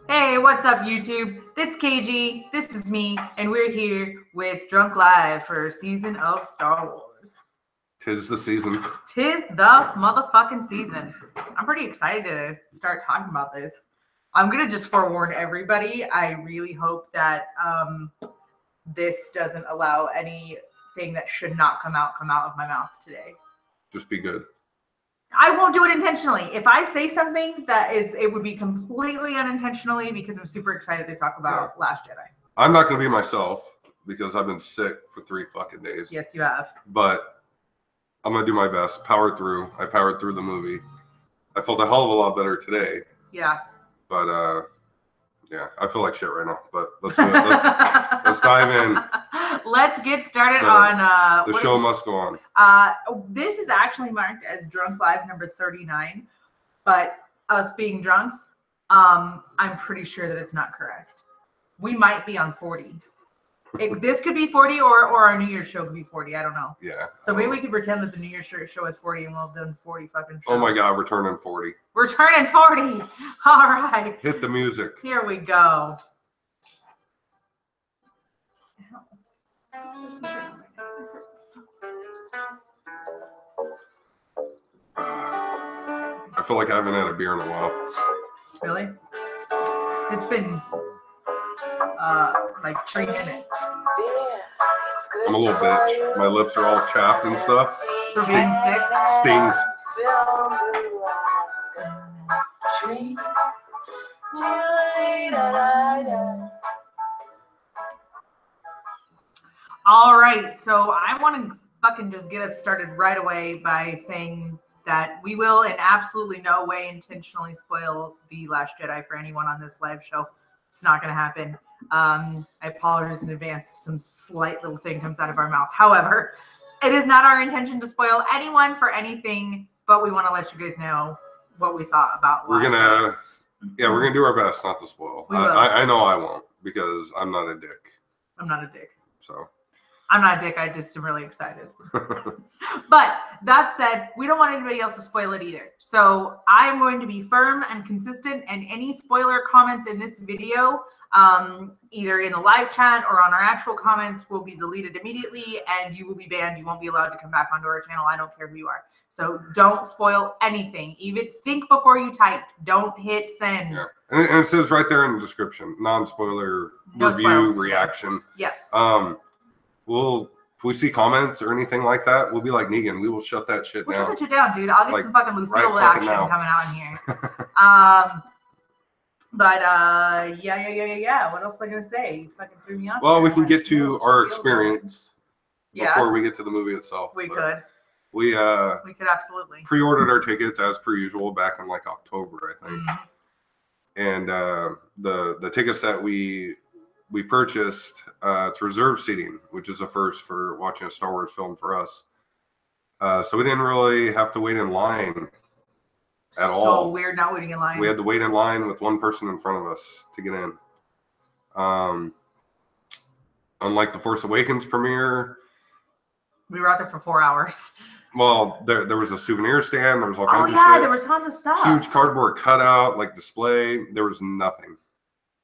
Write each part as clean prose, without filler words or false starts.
Hey, what's up, YouTube? This is KG, this is me, and we're here with Drunk Live for a season of Star Wars. Tis the season. Tis the motherfucking season. I'm pretty excited to start talking about this. I'm going to just forewarn everybody. I really hope that this doesn't allow anything that should not come out of my mouth today. Just be good. I won't do it intentionally. If I say something it would be completely unintentionally because I'm super excited to talk about Last Jedi. I'm not going to be myself because I've been sick for 3 fucking days. Yes, you have. But I'm going to do my best. Power through. I powered through the movie. I felt a hell of a lot better today. Yeah. But, yeah, I feel like shit right now. But let's do it. Let's dive in. Let's get started on... the show must go on. This is actually marked as Drunk Live number 39. But us being drunks, I'm pretty sure that it's not correct. We might be on 40. This could be 40 or our New Year's show could be 40. I don't know. Yeah. So maybe we could pretend that the New Year's show is 40 and we'll have done 40 fucking shows. Oh my God, we're turning 40. We're turning 40. All right. Hit the music. Here we go. I feel like I haven't had a beer in a while. Really? It's been like 3 minutes. I'm a little bitch. My lips are all chapped and stuff. For being sick? Stings. All right, so I want to fucking just get us started right away by saying that we will in absolutely no way intentionally spoil The Last Jedi for anyone on this live show. It's not going to happen. I apologize in advance if some slight little thing comes out of our mouth. However, it is not our intention to spoil anyone for anything, but we want to let you guys know what we thought about We're gonna do our best not to spoil. I know I won't because I'm not a dick. I'm not a dick. So I'm not a dick. I just am really excited. But that said, we don't want anybody else to spoil it either. So I'm going to be firm and consistent, and any spoiler comments in this video, either in the live chat or on our actual comments, will be deleted immediately, and you will be banned. You won't be allowed to come back onto our channel. I don't care who you are. So don't spoil anything. Even think before you type. Don't hit send. Yeah. And it says right there in the description, non-spoiler review reaction. Yes. If we see comments or anything like that, we'll be like Negan. We will shut that shit down. We'll shut that shit down, dude. I'll get some fucking Lucille action coming out in here. Yeah. What else was I gonna say? You fucking threw me off. Well, we can get to our experience before we get to the movie itself. We could. We could absolutely pre-ordered our tickets as per usual back in like October, I think. And the tickets that we purchased, it's reserve seating, which is a first for watching a Star Wars film for us. So we didn't really have to wait in line at all. So weird not waiting in line. We had to wait in line with one person in front of us to get in. Unlike the Force Awakens premiere, we were out there for 4 hours. Well, there was a souvenir stand. There was all kinds of shit. Oh yeah, there was tons of stuff. Huge cardboard cutout, like display. There was nothing.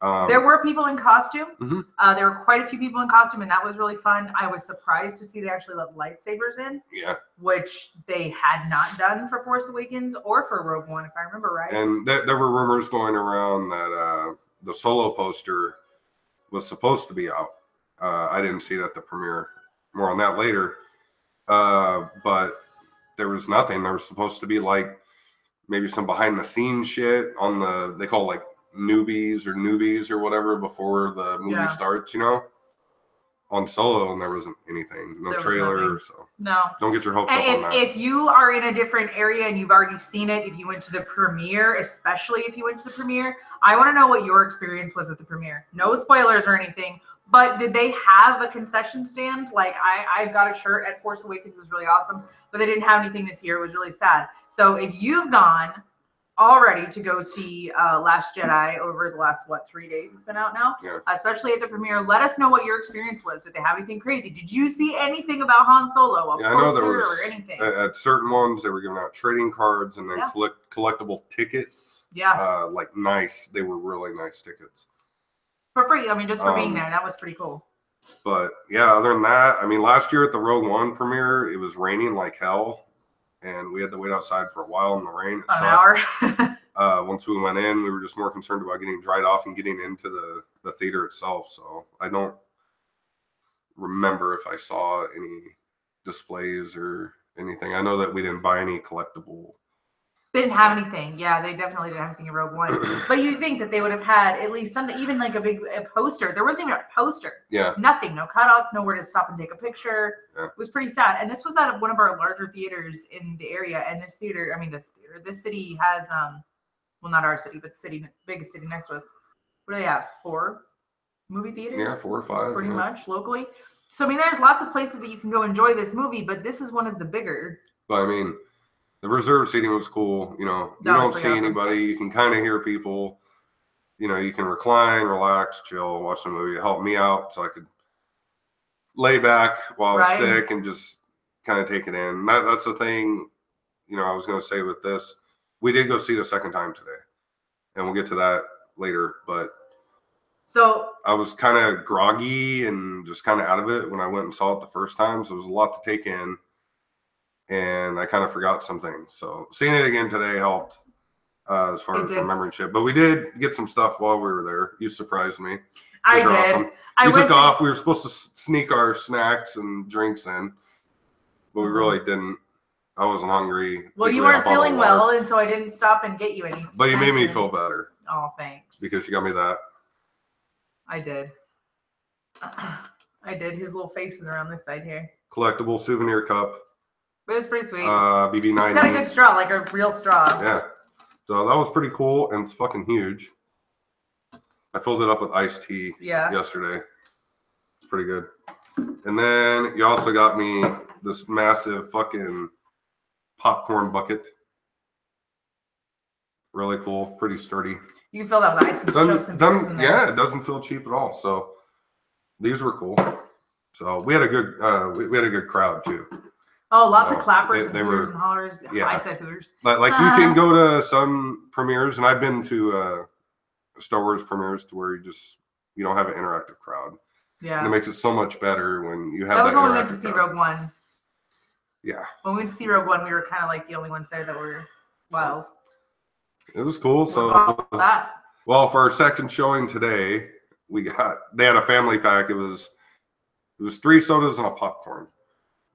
There were people in costume. Mm-hmm. There were quite a few people in costume, and that was really fun. I was surprised to see they actually let lightsabers in. Yeah. Which they had not done for Force Awakens or for Rogue One, if I remember right. And there were rumors going around that the Solo poster was supposed to be out. I didn't see it at the premiere. More on that later. But there was nothing. There was supposed to be like maybe some behind the scenes shit on they call it like newbies or whatever before the movie starts, on Solo, and there wasn't anything. No trailer, so no. Don't get your hopes up on that. If you are in a different area and you've already seen it, if you went to the premiere, especially if you went to the premiere, I want to know what your experience was at the premiere. No spoilers or anything, but did they have a concession stand? Like I got a shirt at Force Awakens, it was really awesome, but they didn't have anything this year. It was really sad. So if you've gone, all ready to go see Last Jedi over the last, 3 days it's been out now? Yeah. Especially at the premiere. Let us know what your experience was. Did they have anything crazy? Did you see anything about Han Solo? Yeah, I know there was, or anything? at certain ones, they were giving out trading cards and then collectible tickets. Yeah. Like nice. They were really nice tickets. For free. I mean, just for being there. That was pretty cool. But yeah, other than that, I mean, last year at the Rogue One premiere, it was raining like hell. And we had to wait outside for a while in the rain. An hour. Once we went in, we were just more concerned about getting dried off and getting into the theater itself. So I don't remember if I saw any displays or anything. I know that we didn't buy any collectible. They didn't have anything. Yeah, they definitely didn't have anything in Rogue One. But you think that they would have had at least something, even like a poster. There wasn't even a poster. Yeah. Nothing. No cutouts. Nowhere to stop and take a picture. Yeah. It was pretty sad. And this was at one of our larger theaters in the area. And this city has, well, not our city, but the biggest city next to us. What do they have? 4 movie theaters? Yeah, 4 or 5. Pretty much locally. So, I mean, there's lots of places that you can go enjoy this movie, but this is one of the bigger. But I mean, the reserve seating was cool. You know, you don't see anybody. You can kind of hear people. You know, you can recline, relax, chill, watch the movie. It helped me out so I could lay back while I was sick and just kind of take it in. That's the thing, you know, I was going to say with this. We did go see it a second time today, and we'll get to that later. But so I was kind of groggy and just kind of out of it when I went and saw it the first time. So it was a lot to take in. And I kind of forgot some things. So seeing it again today helped as far as remembering shit. But we did get some stuff while we were there. You surprised me. I did. Awesome. You took off. We were supposed to sneak our snacks and drinks in, but we really didn't. I wasn't hungry. Well, you weren't feeling well, and so I didn't stop and get you any. But you made me feel better. Oh, thanks. Because you got me that. I did. I did. His little face is around this side here. Collectible souvenir cup. But it's pretty sweet. BB90. It's got a good straw, like a real straw. Yeah. So that was pretty cool, and it's fucking huge. I filled it up with iced tea yesterday. It's pretty good. And then you also got me this massive fucking popcorn bucket. Really cool. Pretty sturdy. You can fill that with ice and shove some beers in there. Yeah, it doesn't feel cheap at all. So these were cool. So we had a good we had a good crowd too. Oh, lots of clappers and hooters and hollers. Yeah, I said hooters. Like you can go to some premieres, and I've been to Star Wars premieres to where you don't have an interactive crowd. Yeah. And it makes it so much better when you have that. That was when we went to see Rogue One. Yeah. When we went to see Rogue One, we were kind of like the only ones there that were wild. It was cool. So well, for our second showing today, they had a family pack. It was 3 sodas and a popcorn.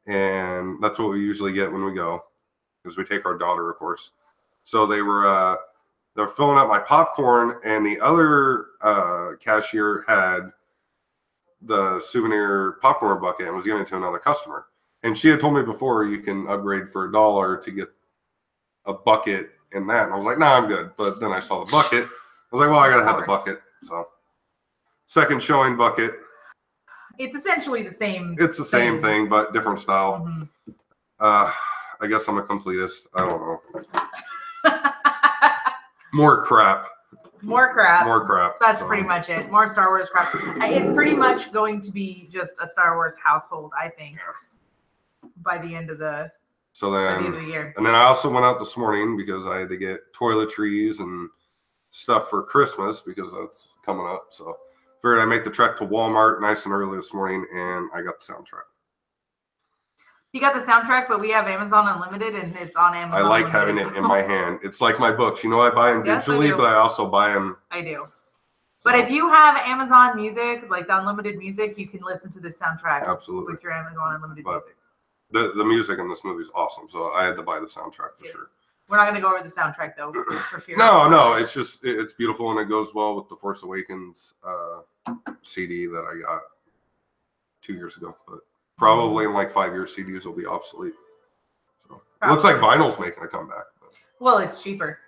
And that's what we usually get when we go, because we take our daughter, of course. So they're filling up my popcorn, and the other cashier had the souvenir popcorn bucket and was giving it to another customer. And she had told me before you can upgrade for $1 to get a bucket in that. And I was like, nah, I'm good. But then I saw the bucket. I was like, well, I gotta have the bucket. So second showing bucket. It's essentially the same. It's the same thing, but different style. Mm-hmm. I guess I'm a completist. I don't know. More crap. That's pretty much it. More Star Wars crap. It's pretty much going to be just a Star Wars household, I think, by the end of the year. And then I also went out this morning because I had to get toiletries and stuff for Christmas because that's coming up. So figured I'd make the trek to Walmart nice and early this morning, and I got the soundtrack. You got the soundtrack, but we have Amazon Unlimited, and it's on Amazon. I like having it in my hand. It's like my books. You know, I buy them digitally, but I also buy them. I do. So. But if you have Amazon Music, like the unlimited music, you can listen to this soundtrack with your Amazon Unlimited music. The music in this movie is awesome, so I had to buy the soundtrack for sure. We're not going to go over the soundtrack, though, for fear. No, it's just, it's beautiful, and it goes well with the Force Awakens CD that I got 2 years ago. But probably in like 5 years, CDs will be obsolete. So it looks like vinyl's making a comeback. Well, it's cheaper,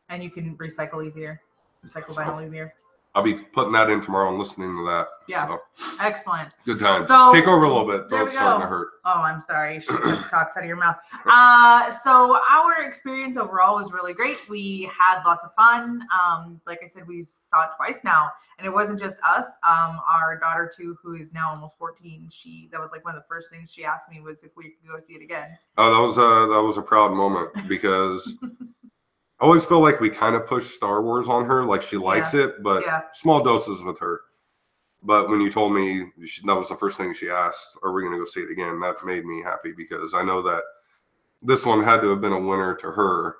and you can recycle vinyl easier. I'll be putting that in tomorrow and listening to that. Yeah. So. Excellent. Good times. So, take over a little bit. There It's starting to hurt. Oh, I'm sorry. Shoot the cocks out of your mouth. So our experience overall was really great. We had lots of fun. Like I said, we saw it twice now, and it wasn't just us. Our daughter too, who is now almost 14, that was like one of the first things she asked me was if we could go see it again. Oh, that was a proud moment because I always feel like we kind of push Star Wars on her, like she likes it, but small doses with her. But when you told me that was the first thing she asked, are we going to go see it again? That made me happy because I know that this one had to have been a winner to her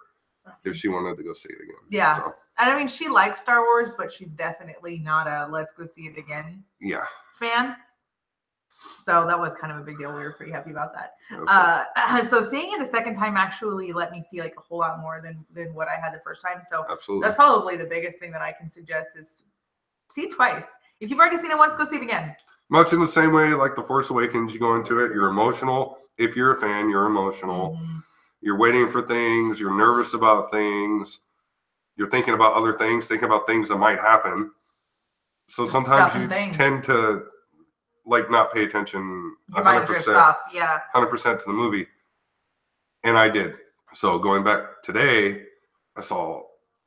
if she wanted to go see it again. Yeah. So. And I mean, she likes Star Wars, but she's definitely not a let's go see it again fan. So that was kind of a big deal. We were pretty happy about that. So seeing it a second time actually let me see like a whole lot more than what I had the first time. So that's probably the biggest thing that I can suggest is see it twice. If you've already seen it once, go see it again. Much in the same way like The Force Awakens, you go into it, you're emotional. If you're a fan, you're emotional. Mm-hmm. You're waiting for things. You're nervous about things. You're thinking about other things, thinking about things that might happen. So sometimes you tend to like not pay attention 100%. 100% to the movie. And I did. So going back today, I saw a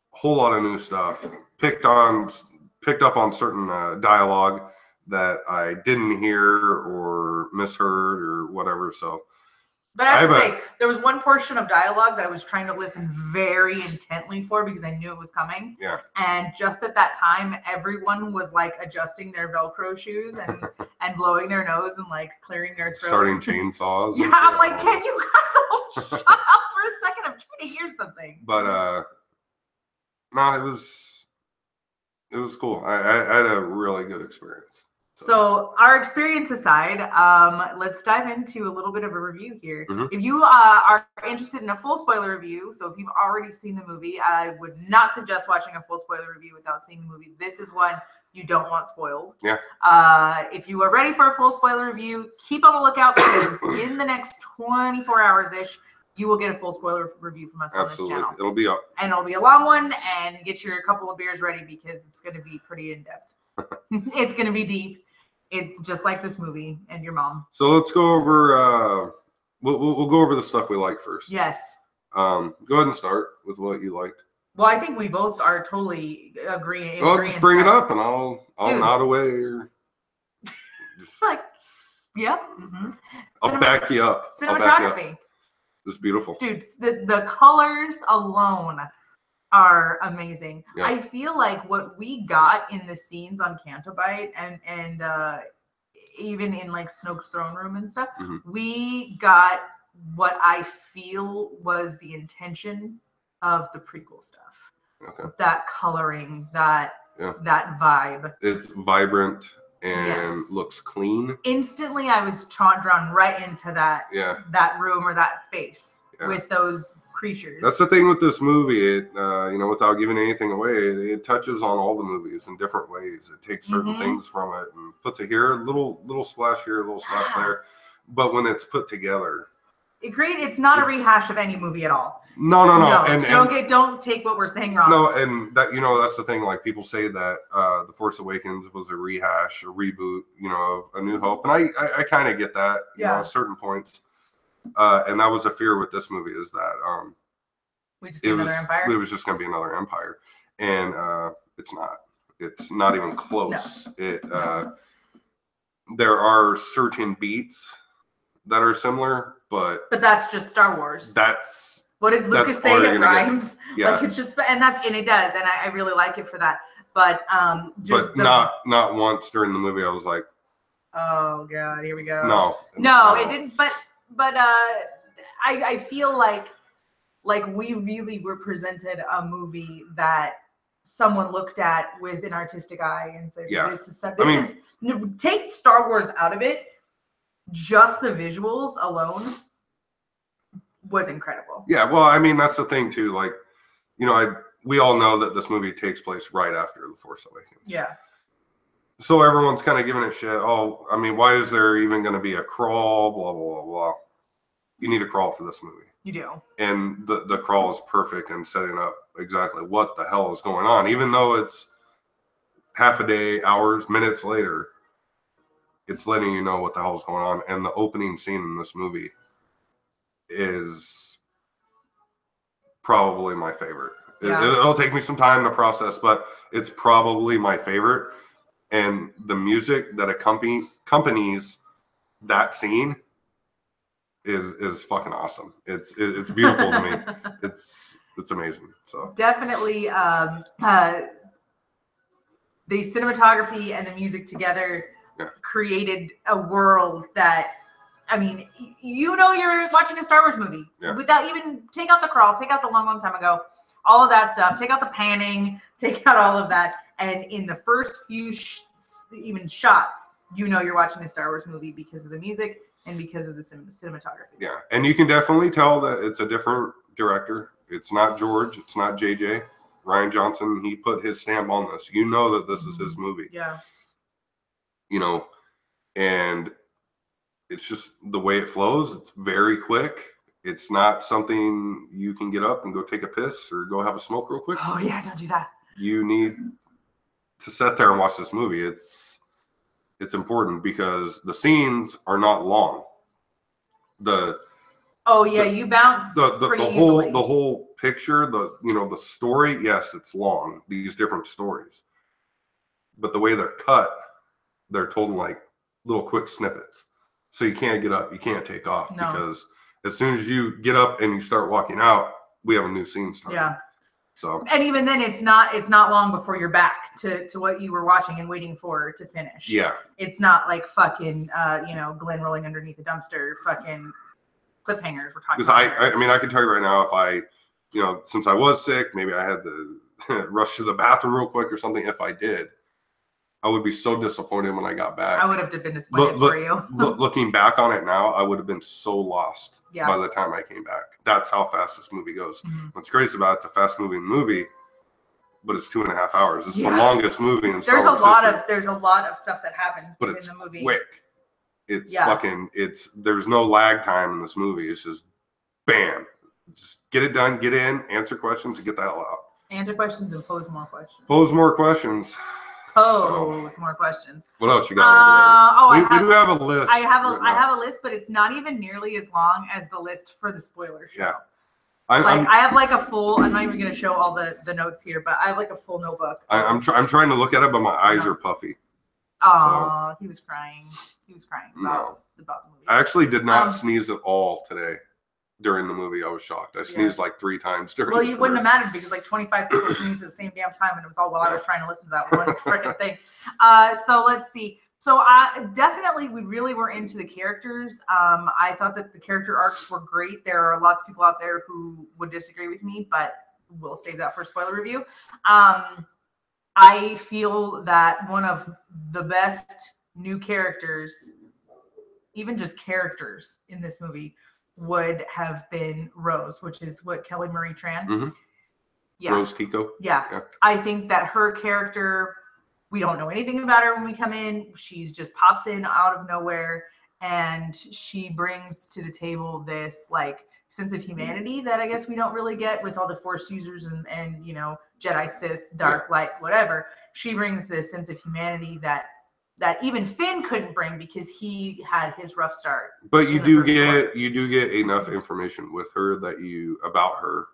whole lot of new stuff. Picked up on certain dialogue that I didn't hear or misheard or whatever. So, but I have to say, there was one portion of dialogue that I was trying to listen very intently for because I knew it was coming. Yeah. And just at that time, everyone was like adjusting their Velcro shoes and blowing their nose and like clearing their throat. Starting chainsaws. Yeah, I'm like, can you guys all shut up for a second? I'm trying to hear something. But no, it was cool. I had a really good experience. So our experience aside, let's dive into a little bit of a review here. Mm-hmm. If you are interested in a full spoiler review, so if you've already seen the movie, I would not suggest watching a full spoiler review without seeing the movie. This is one you don't want spoiled. Yeah. If you are ready for a full spoiler review, keep on the lookout because in the next 24 hours-ish, you will get a full spoiler review from us on this channel. It'll be up. And it'll be a long one, and get your couple of beers ready because it's going to be pretty in-depth. It's going to be deep. It's just like this movie and your mom. So let's go over, we'll go over the stuff we like first. Yes. Go ahead and start with what you liked. Well, I think we both are totally agreeing. Well, just bring it up and I'll nod away. Or just like, yep. Mm-hmm. I'll back you up. Cinematography. It's beautiful. Dude, the colors alone are amazing. Yeah. I feel like what we got in the scenes on Canto Bight and even in like Snoke's throne room and stuff, we got what I feel was the intention of the prequel stuff. Okay. That coloring, that vibe. It's vibrant and looks clean. Instantly, I was drawn right into that room or that space with those creatures. That's the thing with this movie. It, without giving anything away, it touches on all the movies in different ways. It takes certain things from it and puts it here, little splash here, a little splash there. But when it's put together, it's not a rehash of any movie at all. No. And don't take what we're saying wrong. No, and that that's the thing. Like people say that The Force Awakens was a rehash, a reboot, of A New Hope, and I kind of get that, at certain points. And that was a fear with this movie is that it was just going to be another Empire, and it's not. It's not even close. No. There are certain beats that are similar, but that's just Star Wars. That's what did Lucas say? It rhymes. Yeah, like it's just, and it does, and I really like it for that. But not once during the movie I was like, oh god, here we go. No, it didn't. But I feel like we really were presented a movie that someone looked at with an artistic eye and said, take Star Wars out of it. Just the visuals alone was incredible. Yeah, well, I mean, that's the thing too. Like, we all know that this movie takes place right after The Force Awakens. Yeah. So everyone's kind of giving it shit. Oh, I mean, why is there even going to be a crawl? Blah, blah, blah, blah. You need a crawl for this movie. You do. And the crawl is perfect in setting up exactly what the hell is going on. Even though it's half a day, hours, minutes later, it's letting you know what the hell's going on. And the opening scene in this movie is probably my favorite. Yeah. It'll take me some time to process, but it's probably my favorite. And the music that accompanies that scene is fucking awesome. It's beautiful to me. It's amazing. So definitely, the cinematography and the music together created a world that, I mean, you know, you're watching a Star Wars movie without even take out the crawl, take out the long time ago, all of that stuff, take out the panning, take out all of that, and in the first few even shots, you know you're watching a Star Wars movie because of the music and because of the cinematography. Yeah, and you can definitely tell that it's a different director. It's not George. It's not JJ. Rian Johnson, he put his stamp on this. You know that this is his movie. Yeah. You know, and it's just the way it flows. It's very quick. It's not something you can get up and go take a piss or go have a smoke real quick. Oh, yeah, don't do that. You need to sit there and watch this movie. It's important because the scenes are not long. You bounce pretty easily. The whole picture, the story, yes, it's long, these different stories. But the way they're cut, they're told in like little quick snippets. So you can't get up, you can't take off because as soon as you get up and you start walking out, we have a new scene starting. Yeah. So, and even then it's not long before you're back to what you were watching and waiting for to finish. Yeah. It's not like fucking Glenn rolling underneath the dumpster fucking cliffhangers we're talking about. Because I mean I can tell you right now, if I since I was sick, maybe I had to rush to the bathroom real quick or something. If I did, I would be so disappointed when I got back. I would have been disappointed for you. Looking back on it now, I would have been so lost Yeah. by the time I came back. That's how fast this movie goes. Mm-hmm. What's great about it's a fast-moving movie, but it's 2.5 hours. It's the longest movie in Star Wars history. There's a lot of stuff that happens but in it's the movie. Quick. It's there's no lag time in this movie. It's just bam. Just get it done, get in, answer questions, and get the hell out. Answer questions and pose more questions. Pose more questions. More questions. What else you got over there? We do have a list. I have a list, but it's not even nearly as long as the list for the spoiler show. Yeah. I have like a full. I'm not even going to show all the notes here, but I have like a full notebook. I'm trying to look at it, but my eyes are puffy. Oh, he was crying. He was crying about the movie. I actually did not sneeze at all today during the movie. I was shocked. I sneezed like 3 times during. Well, you wouldn't have mattered because like 25 people sneezed at the same damn time, and it was all while I was trying to listen to that one freaking thing. So let's see. So definitely, we really were into the characters. I thought that the character arcs were great. There are lots of people out there who would disagree with me, but we'll save that for spoiler review. I feel that one of the best new characters, even just characters in this movie, would have been Rose, which is what Kelly Marie Tran. Mm-hmm. Yeah. Rose Tico. Yeah. I think that her character, we don't know anything about her when we come in. She just pops in out of nowhere, and she brings to the table this like sense of humanity that I guess we don't really get with all the Force users and Jedi, Sith, dark, light, whatever. She brings this sense of humanity that even Finn couldn't bring because he had his rough start. But you do get enough information with her about her.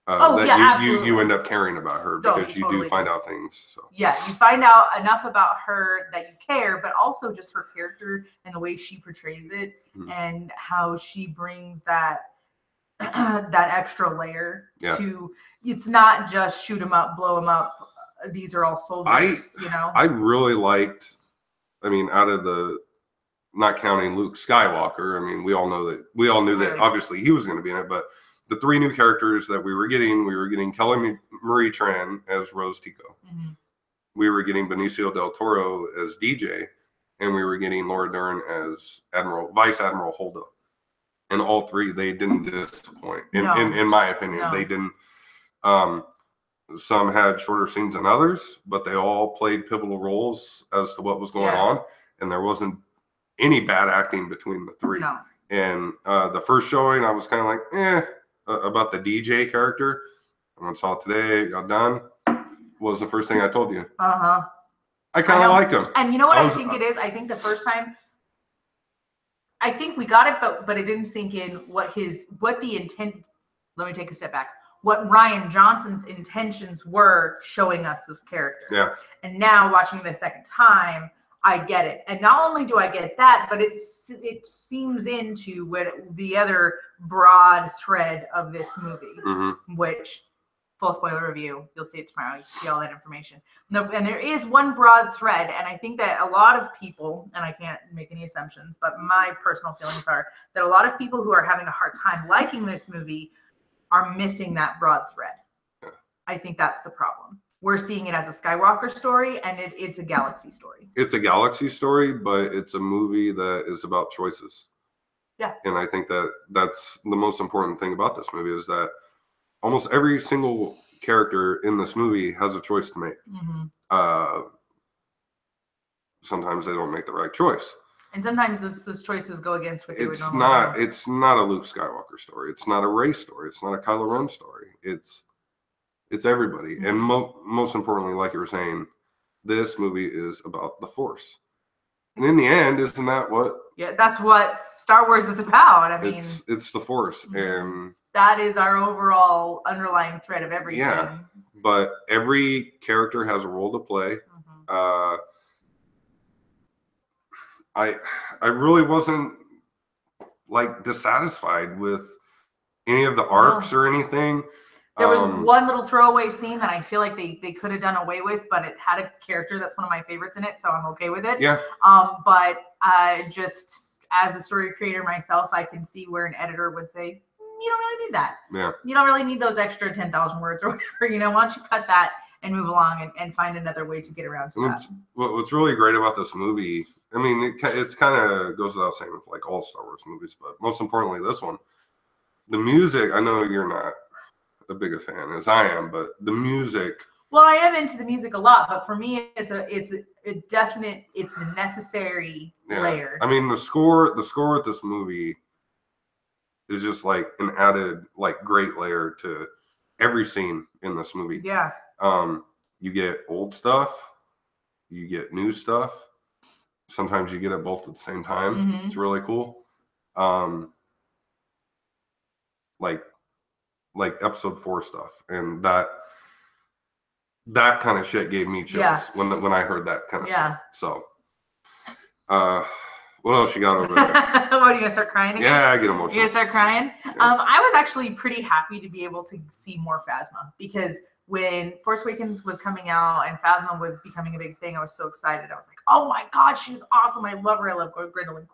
You end up caring about her because you do find out things. So. Yeah, you find out enough about her that you care, but also just her character and the way she portrays it, and how she brings that extra layer to. It's not just shoot 'em up, blow 'em up. These are all soldiers. I really liked. I mean, out of the, not counting Luke Skywalker. I mean, we all knew that obviously he was going to be in it, but. The 3 new characters that we were getting Kelly Marie Tran as Rose Tico. Mm-hmm. We were getting Benicio del Toro as DJ, and we were getting Laura Dern as Vice Admiral Holdo. And all 3, they didn't disappoint. In my opinion, they didn't. Some had shorter scenes than others, but they all played pivotal roles as to what was going on, and there wasn't any bad acting between the 3. No. And the first showing, I was kind of like, about the DJ character. I saw it today, got done. was the first thing I told you. Uh-huh. I kind of like him. And you know what I think it is? I think the first time, I think we got it, but it didn't sink in what the intent, let me take a step back, what Rian Johnson's intentions were showing us this character. Yeah. And now watching the second time, I get it. And not only do I get that, but it seems into what the other broad thread of this movie, which, full spoiler review, you'll see it tomorrow. You can see all that information. No, and there is one broad thread, and I think that a lot of people, and I can't make any assumptions, but my personal feelings are that a lot of people who are having a hard time liking this movie are missing that broad thread. Yeah. I think that's the problem. We're seeing it as a Skywalker story, and it's a galaxy story. It's a galaxy story, but it's a movie that is about choices. Yeah. And I think that that's the most important thing about this movie is that almost every single character in this movie has a choice to make. Sometimes they don't make the right choice. And sometimes those choices go against what they would normally do. It's not a Luke Skywalker story. It's not a Rey story. It's not a Kylo Ren story. It's everybody. And most importantly, like you were saying, this movie is about the Force. And in the end, isn't that what? Yeah, that's what Star Wars is about. I mean, it's the Force, and that is our overall underlying thread of everything. Yeah, but every character has a role to play. I really wasn't like dissatisfied with any of the arcs or anything. There was one little throwaway scene that I feel like they could have done away with, but it had a character that's one of my favorites in it, so I'm okay with it. Yeah. But just as a story creator myself, I can see where an editor would say, you don't really need that. Yeah. You don't really need those extra 10,000 words or whatever. You know, why don't you cut that and move along and find another way to get around to that. What's really great about this movie, I mean, it's kind of goes without saying with like all Star Wars movies, but most importantly, this one, the music, I know you're not a big a fan as I am, but the music. Well, I am into the music a lot, but for me, it's a definite, it's a necessary layer. I mean, the score with this movie is just like an added, like, great layer to every scene in this movie. Yeah. You get old stuff, you get new stuff. Sometimes you get it both at the same time. It's really cool. Like episode 4 stuff, and that kind of shit gave me chills when I heard that kind of stuff. So, what else you got over there? What, are you gonna start crying again? Yeah, I get emotional. You're gonna start crying? Yeah. I was actually pretty happy to be able to see more Phasma, because when Force Awakens was coming out and Phasma was becoming a big thing, I was so excited. I was like, oh my god, she's awesome! I love her. I love Gwendolyn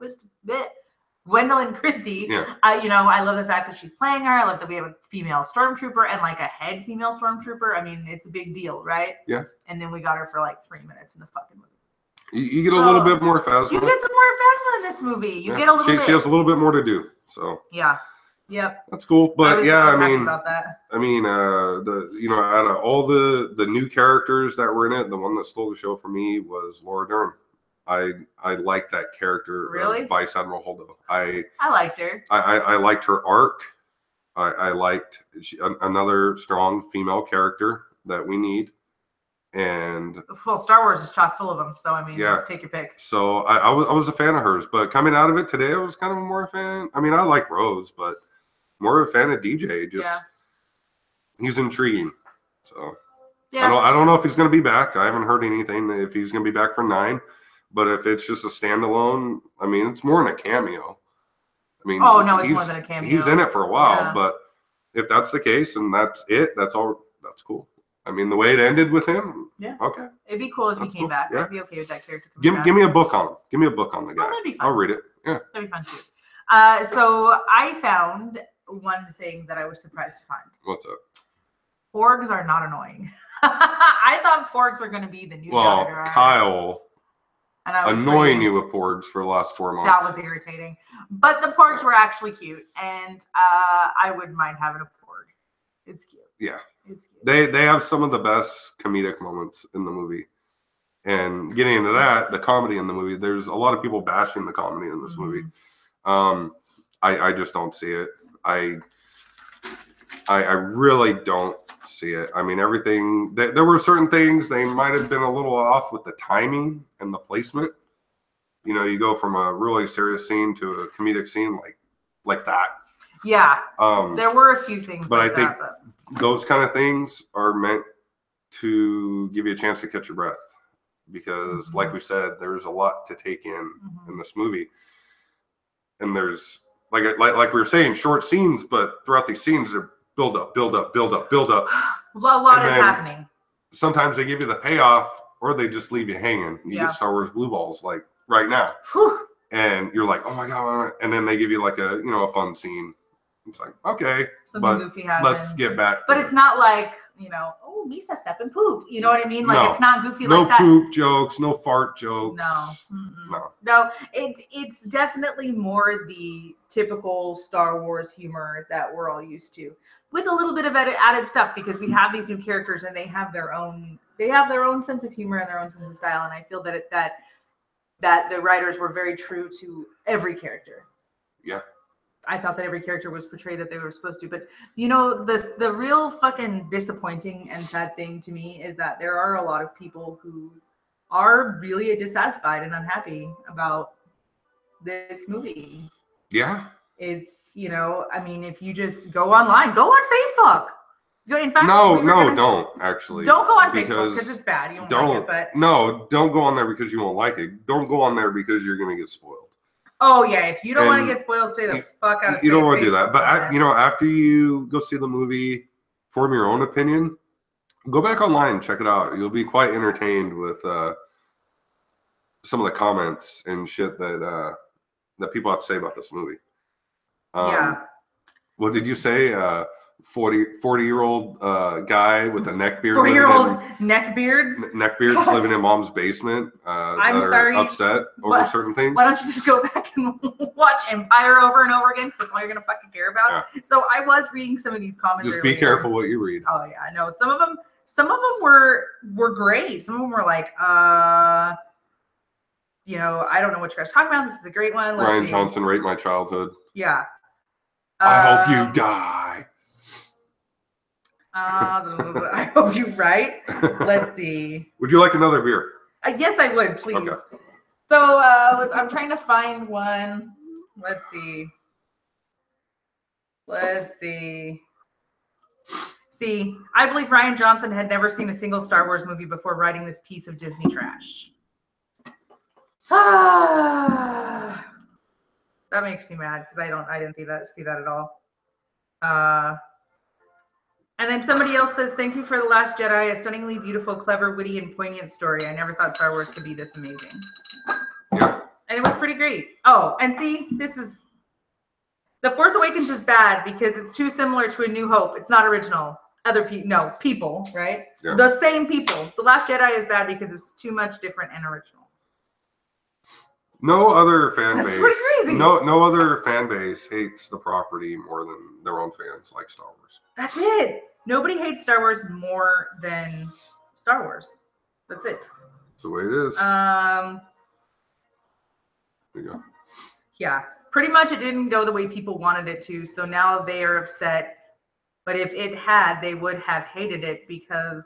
Christie. Yeah. I love the fact that she's playing her. I love that we have a female stormtrooper and like a head female stormtrooper. I mean, it's a big deal, right? Yeah. And then we got her for like 3 minutes in the fucking movie. You get a little bit more Phasma. You get some more Phasma in this movie. You get a little bit. She has a little bit more to do. So. Yeah. Yep. That's cool. But I mean, about that. I mean, out of all the new characters that were in it, the one that stole the show for me was Laura Dern. I liked that character. Really? Vice Admiral Holdo. I liked her. I liked her arc. I liked another strong female character that we need. And well, Star Wars is chock full of them. So I mean, take your pick. So I was a fan of hers, but coming out of it today, I was kind of more a fan. I mean, I like Rose, but more of a fan of DJ. He's intriguing. So I don't know if he's going to be back. I haven't heard anything if he's going to be back for 9. But if it's just a standalone, I mean, it's more than a cameo. I mean, it's more than a cameo. He's in it for a while, but if that's the case and that's it, that's all. That's cool. I mean, the way it ended with him, okay. It'd be cool if he came back. I'd be okay with that character. Give me a book on him. Give me a book on the guy. That'd be fun. I'll read it. Yeah, that'd be fun too. So I found one thing that I was surprised to find. What's up? Porgs are not annoying. I thought porgs were going to be the new. Well, Kyle. Annoying you with porgs for the last 4 months. That was irritating. But the porgs were actually cute, and I wouldn't mind having a porg. It's cute. Yeah. It's cute. They have some of the best comedic moments in the movie. And getting into that, the comedy in the movie, there's a lot of people bashing the comedy in this movie. I just don't see it. I really don't see it. I mean, everything. There were certain things they might have been a little off with the timing and the placement. You know, you go from a really serious scene to a comedic scene like that. Yeah. There were a few things, but like I think that, those kind of things are meant to give you a chance to catch your breath, because, like we said, there's a lot to take in this movie, and there's like we were saying, short scenes, but throughout these scenes, they're build up. A lot is happening. Sometimes they give you the payoff, or they just leave you hanging. You get Star Wars blue balls like right now, and you're like, oh my god! And then they give you like a fun scene. It's like, okay, something goofy happens. Let's get back. But it's not like, oh, Misa step and poop. You know what I mean? Like, it's not goofy like that. No poop jokes, no fart jokes. No. It's definitely more the typical Star Wars humor that we're all used to, with a little bit of added stuff, because we have these new characters and they have their own sense of humor and their own sense of style. And I feel that the writers were very true to every character. Yeah. I thought that every character was portrayed that they were supposed to. But, the real fucking disappointing and sad thing to me is that there are a lot of people who are really dissatisfied and unhappy about this movie. Yeah. It's, I mean, if you just go online, go on Facebook. In fact, don't actually. Don't go on Facebook because it's bad. You don't like it, no, don't go on there because you won't like it. Don't go on there because you're going to get spoiled. Oh yeah, if you don't want to get spoiled, stay the fuck out of. You don't want to do that. But after you go see the movie, form your own opinion. Go back online, check it out. You'll be quite entertained with some of the comments and shit that people have to say about this movie. What did you say? 40-year-old guy with a neck beard. 40-year-old neckbeards living in mom's basement. I'm sorry, upset over certain things. Why don't you just go back and watch Empire over and over again? Because that's all you're gonna fucking care about. Yeah. So I was reading some of these comments. Just be careful what you read. Oh yeah, I know. Some of them were great. Some of them were like, I don't know what you guys are talking about. This is a great one. Rian Johnson raped my childhood. Yeah. I hope you die. I hope you're right. Let's see. Would you like another beer? Yes, I would, please. Okay. So I'm trying to find one. Let's see. See, I believe Rian Johnson had never seen a single Star Wars movie before writing this piece of Disney trash. That makes me mad because I didn't see that at all. And then somebody else says, thank you for The Last Jedi, a stunningly beautiful, clever, witty, and poignant story. I never thought Star Wars could be this amazing. Yeah. And it was pretty great. Oh, and see, The Force Awakens is bad because it's too similar to A New Hope. It's not original. People, right? Yeah. The same people. The Last Jedi is bad because it's too much different and original. No other fan base. That's pretty crazy. No other fan base hates the property more than their own fans like Star Wars. That's it. Nobody hates Star Wars more than Star Wars. That's it. That's the way it is. There you go. Yeah. Pretty much it didn't go the way people wanted it to, so now they are upset. But if it had, they would have hated it because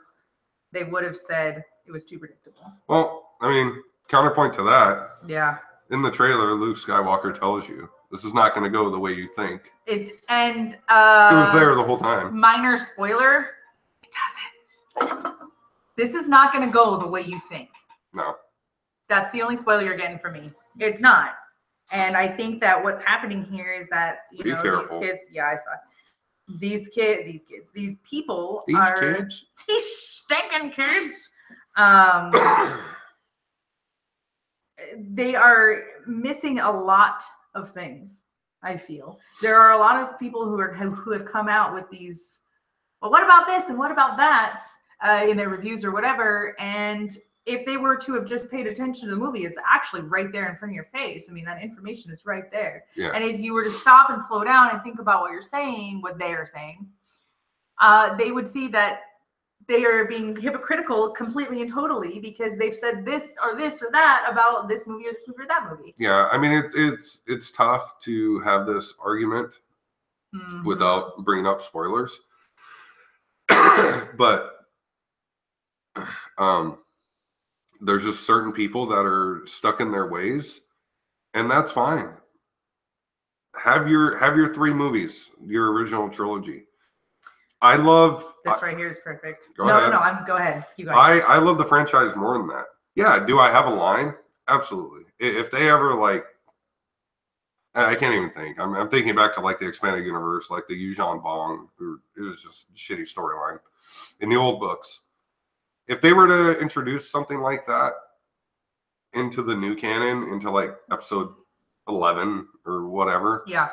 they would have said it was too predictable. Well, I mean, counterpoint to that. Yeah. In the trailer, Luke Skywalker tells you this is not going to go the way you think. It was there the whole time. Minor spoiler, it doesn't. This is not going to go the way you think. No. That's the only spoiler you're getting from me. It's not. And I think that what's happening here is that, Be careful. These kids, I saw these people these stinking kids, they are missing a lot of things. I feel there are a lot of people who have come out with these, well, what about this and what about that in their reviews or whatever, and if they were to have just paid attention to the movie, it's actually right there in front of your face. I mean, that information is right there. Yeah. And if you were to stop and slow down and think about what they are saying, they would see that they are being hypocritical completely and totally because they've said this or that about this movie or this movie or that movie. Yeah, I mean, it's tough to have this argument without bringing up spoilers. But there's just certain people that are stuck in their ways, and that's fine. Have your 3 movies, your original trilogy. I love this right here is perfect. Go ahead. Go ahead. Keep going. I love the franchise more than that. Yeah, do I have a line? Absolutely. If they ever like, I can't even think. I'm thinking back to like the expanded universe, like the Yuuzhan Vong. It was just a shitty storyline in the old books. If they were to introduce something like that into the new canon, into like episode 11 or whatever, yeah,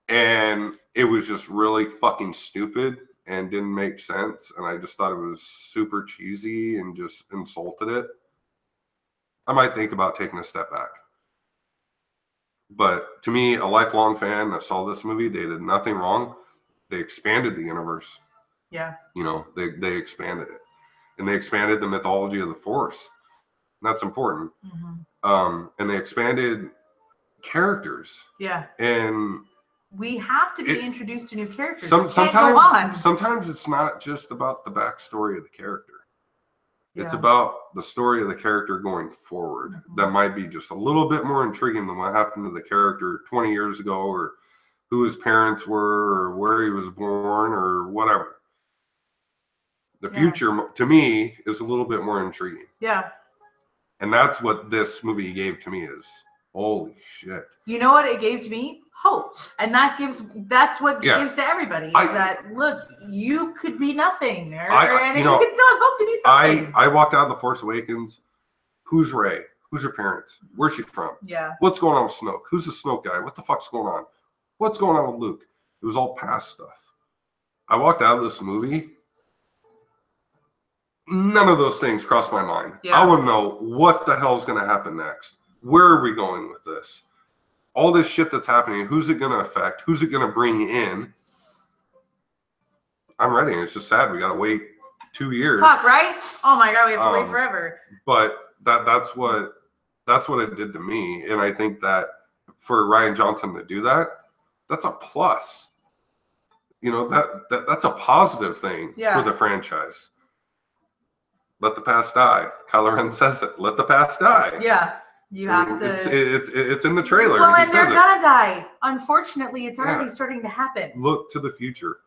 and it was just really fucking stupid and didn't make sense, and I just thought it was super cheesy and just insulted it, I might think about taking a step back. But to me, a lifelong fan that saw this movie, they did nothing wrong. They expanded the universe. Yeah. You know, they expanded it. And they expanded the mythology of the Force. And that's important. Mm-hmm. And they expanded characters. Yeah. And we have to be introduced to new characters. Sometimes it's not just about the backstory of the character. It's about the story of the character going forward. Mm-hmm. That might be just a little bit more intriguing than what happened to the character 20 years ago, or who his parents were, or where he was born, or whatever. The future, to me, is a little bit more intriguing. Yeah. And that's what this movie gave to me is, holy shit. You know what it gave to me? Hope. And that's what it gives to everybody. Is that, look, you could be nothing. And you can still have hope to be something. I walked out of The Force Awakens. Who's Rey? Who's her parents? Where's she from? Yeah. What's going on with Snoke? Who's the Snoke guy? What the fuck's going on? What's going on with Luke? It was all past stuff. I walked out of this movie. None of those things crossed my mind. Yeah. I want to know what the hell is going to happen next. Where are we going with this? All this shit that's happening, who's it going to affect? Who's it going to bring in? I'm ready. It's just sad. We got to wait 2 years. Fuck, right? Oh my God, we have to wait forever. But that's what it did to me. And I think that for Rian Johnson to do that, that's a plus. You know, that's a positive thing for the franchise. Let the past die. Kylo Ren says it. Let the past die. Yeah. You have to. It's in the trailer. Well, and they're gonna die. Unfortunately, it's already starting to happen. Look to the future.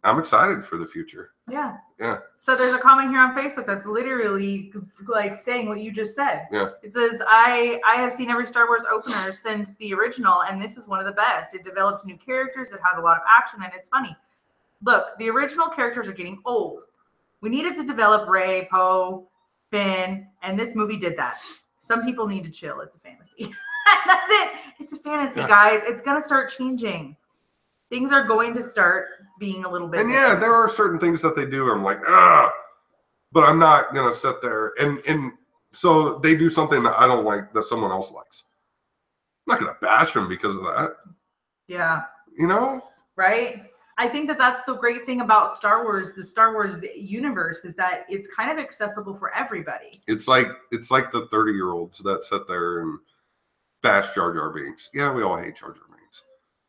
I'm excited for the future. Yeah. Yeah. So there's a comment here on Facebook that's literally like saying what you just said. Yeah. It says, I have seen every Star Wars opener since the original, and this is one of the best. It developed new characters. It has a lot of action, and it's funny. Look, the original characters are getting old. We needed to develop Rey, Poe, Finn, and this movie did that. Some people need to chill. It's a fantasy. That's it. It's a fantasy, guys. It's going to start changing. Things are going to start being a little bit different. There are certain things that they do. I'm like, ah, but I'm not going to sit there. And so they do something that I don't like that someone else likes. I'm not going to bash them because of that. Yeah. You know? Right? I think that's the great thing about Star Wars, the Star Wars universe, is that it's kind of accessible for everybody. It's like the 30-year-olds that sit there and bash Jar Jar Binks. Yeah, we all hate Jar Jar Binks.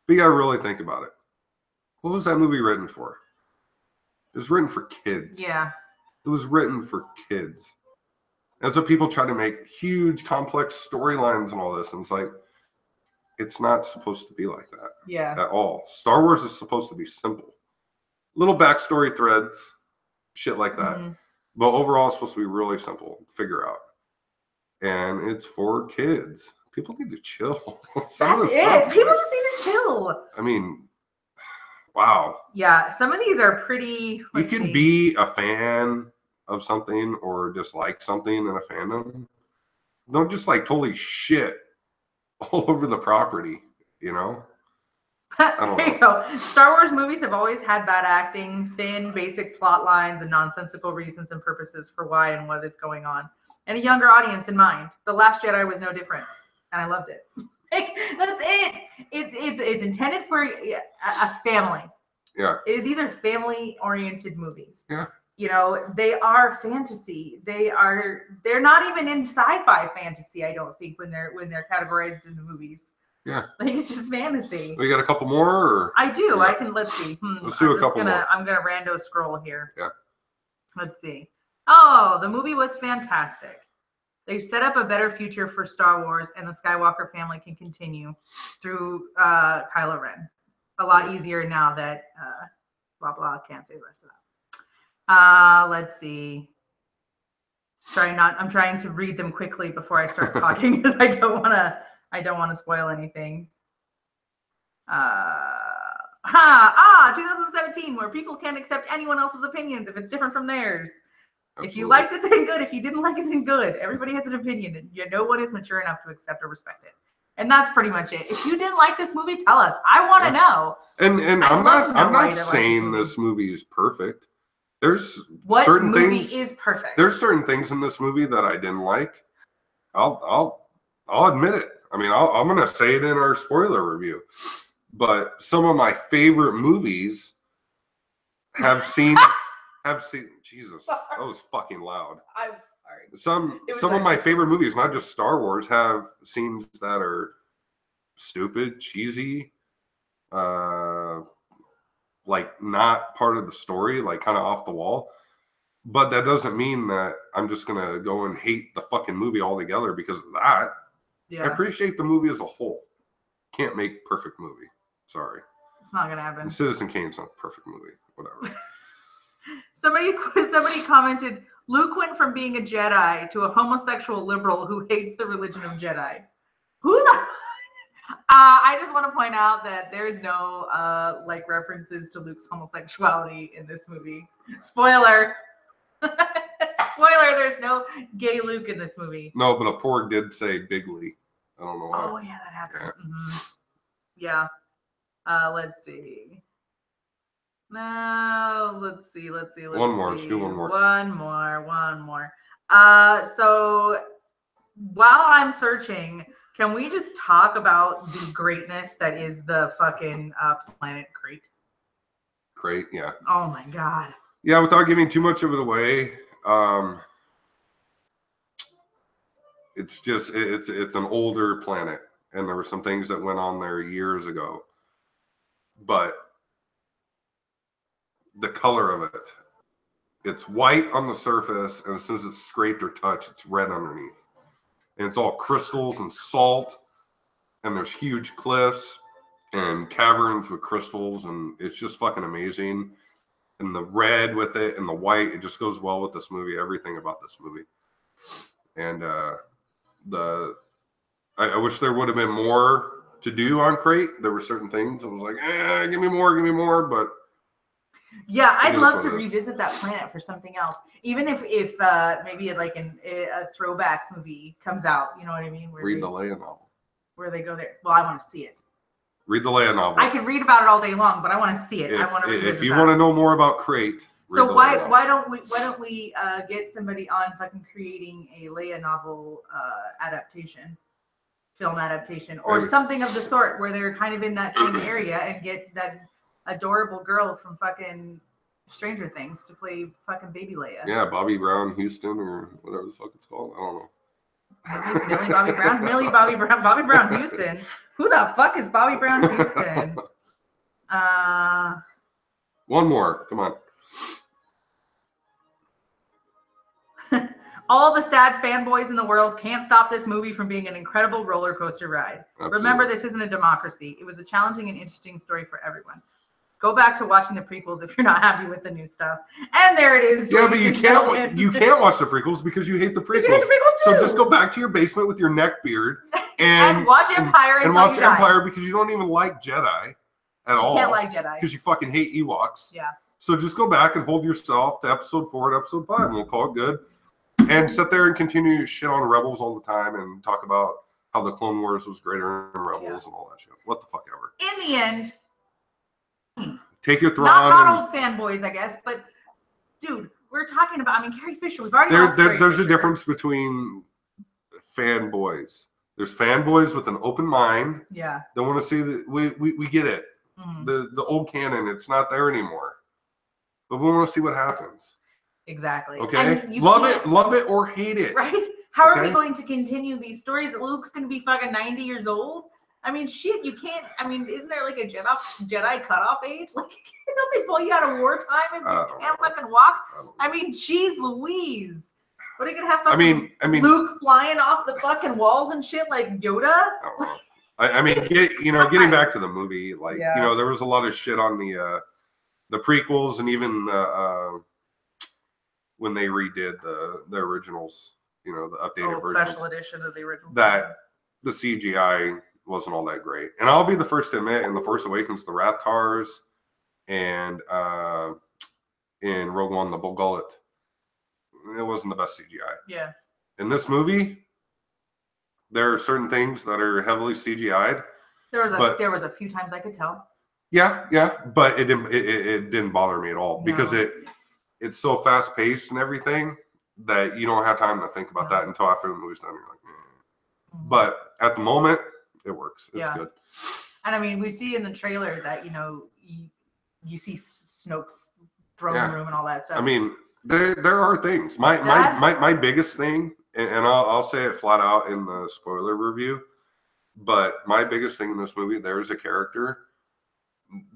But you got to really think about it. What was that movie written for? It was written for kids. Yeah. It was written for kids. And so people try to make huge, complex storylines and all this. And it's like, it's not supposed to be like that. Yeah. At all. Star Wars is supposed to be simple. Little backstory threads, shit like that. Mm-hmm. But overall, it's supposed to be really simple to figure out. And it's for kids. People need to chill. That's it. People just need to chill. I mean, wow. Yeah. Some of these are pretty. You can be a fan of something or dislike something in a fandom. Don't just like totally shit all over the property, you know? There you go. Star Wars movies have always had bad acting, thin, basic plot lines, and nonsensical reasons and purposes for why and what is going on, and a younger audience in mind. The Last Jedi was no different, and I loved it. Like, that's it. It's intended for a family. Yeah. These are family-oriented movies. Yeah. You know, they are fantasy. They're not even in sci-fi fantasy, I don't think, when they're categorized in the movies. Yeah. Like, it's just fantasy. We got a couple more? Or? I do. Yeah. I can, let's see. Let's do a couple more. I'm going to rando scroll here. Yeah. Let's see. Oh, the movie was fantastic. They set up a better future for Star Wars, and the Skywalker family can continue through Kylo Ren. A lot easier now that blah blah. Can't say the rest of that. Let's see. I'm trying to read them quickly before I start talking because I don't want to spoil anything. 2017, where people can't accept anyone else's opinions if it's different from theirs. Absolutely. If you liked it, then good. If you didn't like it, then good. Everybody has an opinion, and no one is mature enough to accept or respect it. And that's pretty much it. If you didn't like this movie, tell us. I want to know. And I'm not saying this movie is perfect. There's certain things. Is perfect? There's certain things in this movie that I didn't like. I'll admit it. I mean, I'm gonna say it in our spoiler review. But some of my favorite movies have seen. Jesus, that was fucking loud. I'm sorry. Some of my favorite movies, not just Star Wars, have scenes that are stupid, cheesy, like not part of the story, like kind of off the wall. But that doesn't mean that I'm just gonna go and hate the fucking movie altogether because of that. Yeah. I appreciate the movie as a whole. Can't make perfect movie. Sorry. It's not gonna happen. And Citizen Kane's not a perfect movie. Whatever. Somebody commented, Luke went from being a Jedi to a homosexual liberal who hates the religion of Jedi. Who the? I just want to point out that there is no like references to Luke's homosexuality in this movie. Spoiler. Spoiler, there's no gay Luke in this movie. No, but a porg did say Bigly. I don't know why. Oh, yeah, that happened. Yeah. Let's see. No, let's see. One more. Let's do one more. One more. So while I'm searching, can we just talk about the greatness that is the fucking planet Crate? Crate, yeah. Oh my god. Yeah, without giving too much of it away, it's just it's an older planet, and there were some things that went on there years ago, but the color of it, it's white on the surface, and as soon as it's scraped or touched, it's red underneath, and it's all crystals and salt, and there's huge cliffs and caverns with crystals, and it's just fucking amazing. And the red with it and the white, it just goes well with this movie. Everything about this movie. And I wish there would have been more to do on Crate. There were certain things I was like, give me more. But yeah, I'd love to revisit that planet for something else. Even if maybe like a throwback movie comes out, you know what I mean? Read the Leia novel. Where they go there. Well, I want to see it. Read the Leia novel. I could read about it all day long, but I want to see it. I want to revisit if you want to know more about Crate. So why don't we get somebody on fucking creating a Leia novel film adaptation, or something of the sort where they're kind of in that same area and get that adorable girl from fucking Stranger Things to play fucking baby Leia. Yeah, Bobby Brown Houston or whatever the fuck it's called. I don't know. Millie Bobby Brown Houston. Who the fuck is Bobby Brown Houston? One more. Come on. All the sad fanboys in the world can't stop this movie from being an incredible roller coaster ride. Absolutely. Remember, this isn't a democracy. It was a challenging and interesting story for everyone. Go back to watching the prequels if you're not happy with the new stuff. And there it is. Yeah, but you can't watch the prequels because you hate the prequels. So just go back to your basement with your neck beard and watch Empire and watch Empire because you don't even like Jedi at all. You can't like Jedi because you fucking hate Ewoks. Yeah. So just go back and hold yourself to episode 4 and episode 5, and we'll call it good. And sit there and continue to shit on Rebels all the time and talk about how the Clone Wars was greater than Rebels and all that shit. What the fuck ever. In the end. Take your Thrawn. Not old fanboys, I guess, but dude, we're talking about. I mean, Carrie Fisher. We've already. There's a difference between fanboys. There's fanboys with an open mind. Yeah. They want to see that we get it. Mm-hmm. The old canon, it's not there anymore. But we want to see what happens. Exactly. Okay. Love it or hate it. Right. How are we going to continue these stories? Luke's going to be fucking 90 years old. I mean, shit, you can't. I mean, isn't there like a Jedi cutoff age? Like, don't they pull you out of wartime if you can't fucking walk? I mean, geez, Louise. What are you gonna have? Fucking Luke flying off the fucking walls and shit like Yoda? I mean, getting back to the movie, like there was a lot of shit on the prequels and even when they redid the originals, the updated versions, special edition of the original. That the CGI wasn't all that great, and I'll be the first to admit, in The Force Awakens, the Rathars, and in Rogue One, the Bull Gullet, it wasn't the best CGI. Yeah. In this movie, there are certain things that are heavily CGI'd. There was a few times I could tell. Yeah, but it didn't bother me at all because it's so fast paced and everything that you don't have time to think about that until after the movie's done. You're like, But at the moment, it works. It's good. And I mean, we see in the trailer that you see Snoke's throne room and all that stuff. I mean, there are things. My biggest thing, and I'll say it flat out in the spoiler review, but my biggest thing in this movie, there's a character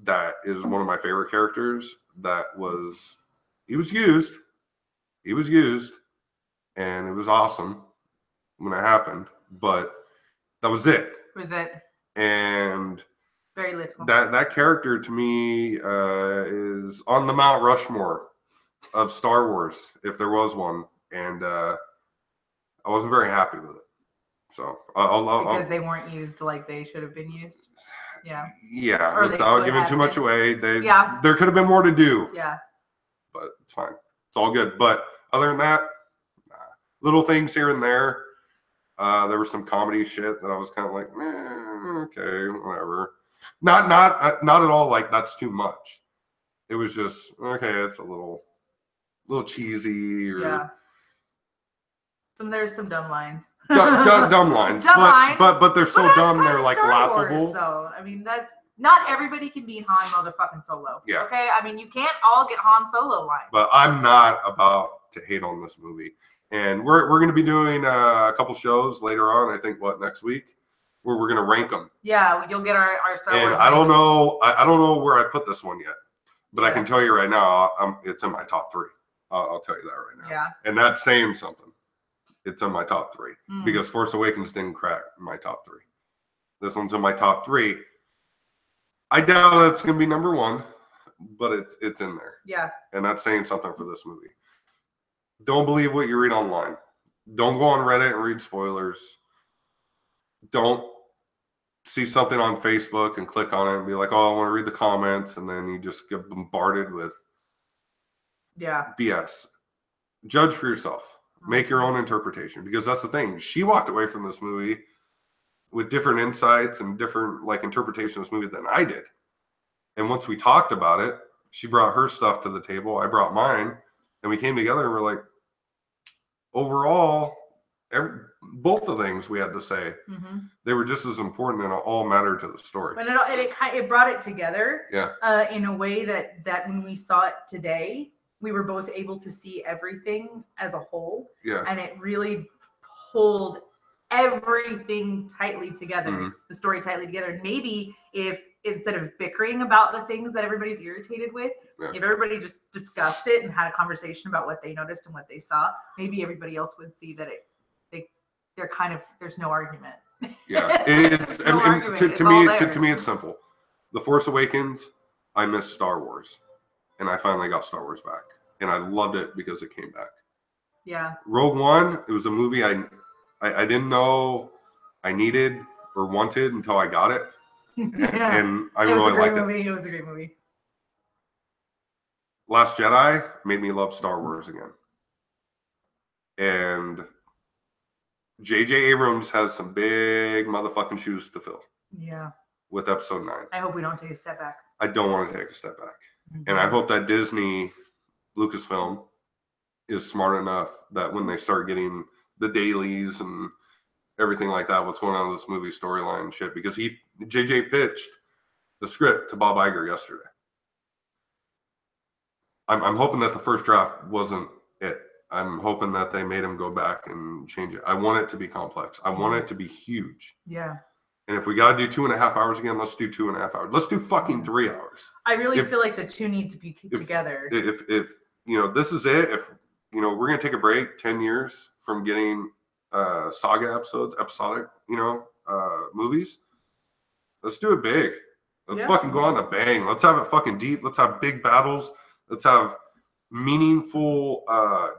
that is one of my favorite characters he was used, and it was awesome when it happened, but that was it. And very little. That character to me is on the Mount Rushmore of Star Wars, if there was one, and I wasn't very happy with it. So because they weren't used like they should have been used. Yeah. Without giving too much away, there could have been more to do. Yeah. But it's fine. It's all good. But other than that, little things here and there. There was some comedy shit that I was kind of like, okay, whatever. Not at all like that's too much. It was just okay. It's a little cheesy or there's some dumb lines. Dumb lines. But they're so dumb they're like laughable. Wars, though. I mean, that's not everybody can be Han motherfucking Solo. Yeah. Okay. I mean, you can't all get Han Solo lines. But I'm not about to hate on this movie. And we're going to be doing a couple shows later on. I think next week, where we're going to rank them. Yeah, you'll get our Star Wars. And I don't know where I put this one yet, but I can tell you right now, it's in my top 3. I'll tell you that right now. Yeah. And that's saying something. It's in my top 3 because Force Awakens didn't crack my top 3. This one's in my top 3. I doubt it's going to be number 1, but it's in there. Yeah. And that's saying something for this movie. Don't believe what you read online. Don't go on Reddit and read spoilers. Don't see something on Facebook and click on it and be like, oh, I want to read the comments. And then you just get bombarded with BS. Judge for yourself. Make your own interpretation. Because that's the thing. She walked away from this movie with different insights and different interpretation of this movie than I did. And once we talked about it, she brought her stuff to the table. I brought mine. And we came together and we're like, overall, both the things we had to say, they were just as important and all mattered to the story. But it brought it together in a way that when we saw it today, we were both able to see everything as a whole. Yeah. And it really pulled everything tightly together, the story tightly together. Maybe if instead of bickering about the things that everybody's irritated with, if everybody just discussed it and had a conversation about what they noticed and what they saw, maybe everybody else would see that they're kind of, there's no argument. Yeah. To me, it's simple. The Force Awakens, I missed Star Wars. And I finally got Star Wars back. And I loved it because it came back. Yeah. Rogue One, it was a movie I didn't know I needed or wanted until I got it. And I really liked it. It was a great movie. Last Jedi made me love Star Wars again. And J.J. Abrams has some big motherfucking shoes to fill. Yeah. With episode 9. I hope we don't take a step back. I don't want to take a step back. And I hope that Disney, Lucasfilm, is smart enough that when they start getting the dailies and everything like that, what's going on with this movie storyline and shit, because JJ pitched the script to Bob Iger yesterday. I'm hoping that the first draft wasn't it. I'm hoping that they made him go back and change it. I want it to be complex. I want it to be huge. Yeah. And if we got to do 2.5 hours again, let's do 2.5 hours. Let's do fucking 3 hours. I really feel like the two need to be together. If this is it, if we're going to take a break 10 years from getting saga episodic, movies, let's do it big. Let's fucking go on a bang. Let's have it fucking deep. Let's have big battles. Let's have meaningful,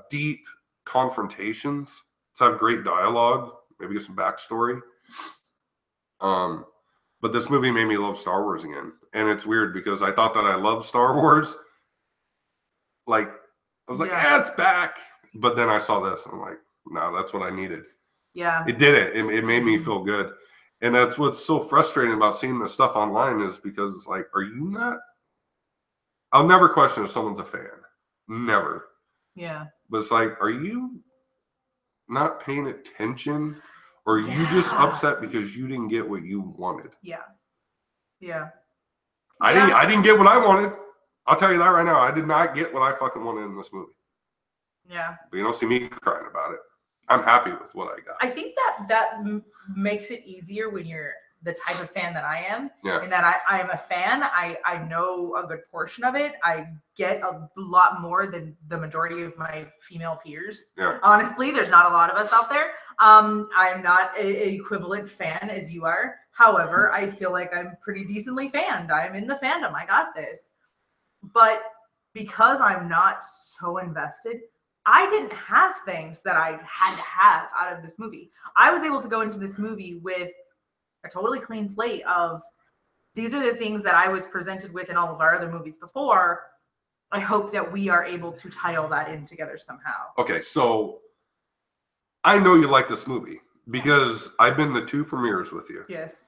deep confrontations. Let's have great dialogue. Maybe get some backstory. But this movie made me love Star Wars again. And it's weird because I thought that I loved Star Wars. Like, I was like, it's back. But then I saw this. I'm like, no, that's what I needed. Yeah. It did it. It made me feel good. And that's what's so frustrating about seeing this stuff online is because it's like, are you not? I'll never question if someone's a fan. Never. Yeah. But it's like, are you not paying attention? Or are you just upset because you didn't get what you wanted? Yeah. Yeah. I didn't get what I wanted. I'll tell you that right now. I did not get what I fucking wanted in this movie. Yeah. But you don't see me crying about it. I'm happy with what I got. I think that makes it easier when you're the type of fan that I am. Yeah. And that I am a fan. I know a good portion of it. I get a lot more than the majority of my female peers. Yeah. Honestly, there's not a lot of us out there. I'm not an equivalent fan as you are. However, I feel like I'm pretty decently fanned. I'm in the fandom. I got this. But because I'm not so invested, I didn't have things that I had to have out of this movie. I was able to go into this movie with a totally clean slate of these are the things that I was presented with in all of our other movies before. I hope that we are able to tie all that in together somehow. Okay, so I know you like this movie because I've been to 2 premieres with you. Yes.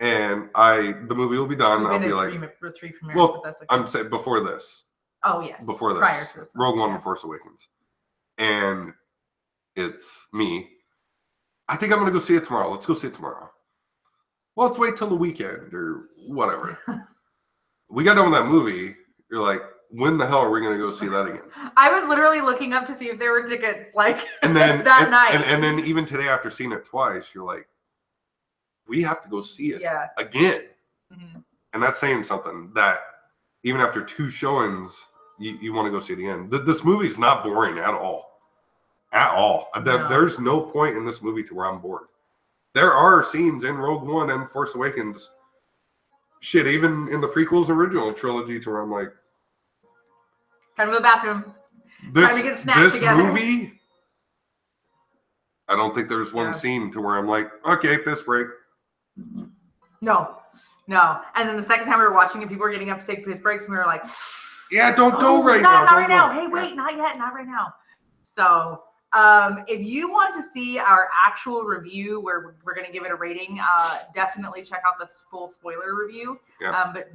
And the movie will be done. We've I'll been be to like, three premieres, well, but that's okay. I'm saying before this. Oh, yes. Before this. Prior to this. Rogue One and Force Awakens. And it's me. I think I'm going to go see it tomorrow. Let's go see it tomorrow. Well, let's wait till the weekend or whatever. We got done with that movie. You're like, when the hell are we going to go see that again? I was literally looking up to see if there were tickets and then, that night. And then even today after seeing it twice, you're like, we have to go see it again. Mm-hmm. And that's saying something that even after 2 showings, you want to go see it again. This movie's not boring at all. At all. No. There's no point in this movie to where I'm bored. There are scenes in Rogue One and Force Awakens, shit, even in the prequels original trilogy to where I'm like, time to go to the bathroom. Time to get snapped together. This movie, I don't think there's one scene to where I'm like, okay, piss break. No. And then the second time we were watching it, people were getting up to take piss breaks, and we were like, yeah, don't go right now. Not right now. Hey, wait, not yet. Not right now. So if you want to see our actual review where we're going to give it a rating, definitely check out the full spoiler review. Yeah. But